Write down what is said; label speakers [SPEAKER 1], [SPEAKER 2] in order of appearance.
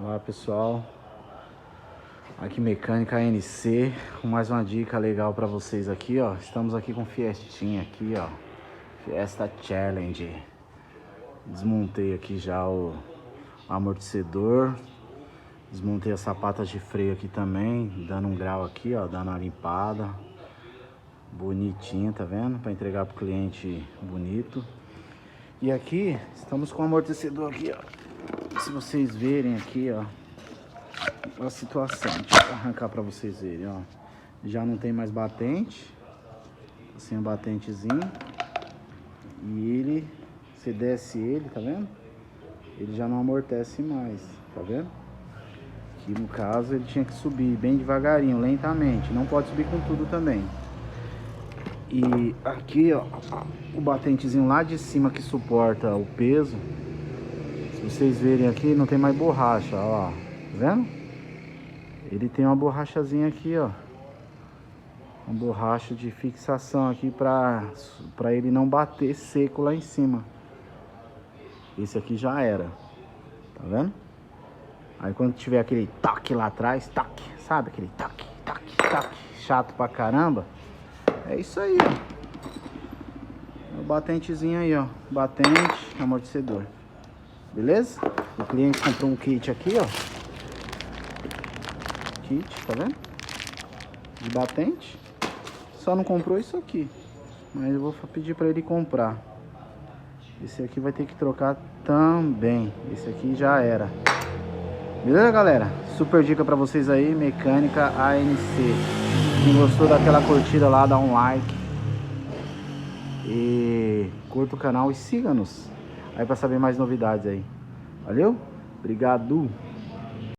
[SPEAKER 1] Olá pessoal, aqui Mecânica ANC, com mais uma dica legal para vocês aqui, ó. Estamos aqui com Fiestinha aqui, ó, Fiesta Challenge. Desmontei aqui já o amortecedor, desmontei as sapatas de freio aqui também, dando um grau aqui, ó, dando uma limpada, bonitinho, tá vendo? Para entregar pro cliente bonito. E aqui estamos com o amortecedor aqui, ó. Se vocês verem aqui, ó, a situação, deixa eu arrancar para vocês verem, ó. Já não tem mais batente, assim, um batentezinho. E ele, você desce ele, tá vendo? Ele já não amortece mais, tá vendo? Aqui no caso ele tinha que subir bem devagarinho, lentamente. Não pode subir com tudo também. E aqui, ó, o batentezinho lá de cima que suporta o peso. Se vocês verem aqui, não tem mais borracha, ó, tá vendo? Ele tem uma borrachazinha aqui, ó. Uma borracha de fixação aqui pra ele não bater seco lá em cima. Esse aqui já era, tá vendo? Aí quando tiver aquele toque lá atrás, toque, sabe? Aquele toque, toque, toque, chato pra caramba. É isso aí, ó. O batentezinho aí, ó. Batente, amortecedor. Beleza? O cliente comprou um kit aqui, ó. Kit, tá vendo? De batente. Só não comprou isso aqui. Mas eu vou pedir pra ele comprar. Esse aqui vai ter que trocar também. Esse aqui já era. Beleza, galera? Super dica pra vocês aí. Mecânica ANC. Quem gostou daquela curtida lá, dá um like. E curta o canal e siga-nos aí pra saber mais novidades aí. Valeu? Obrigado!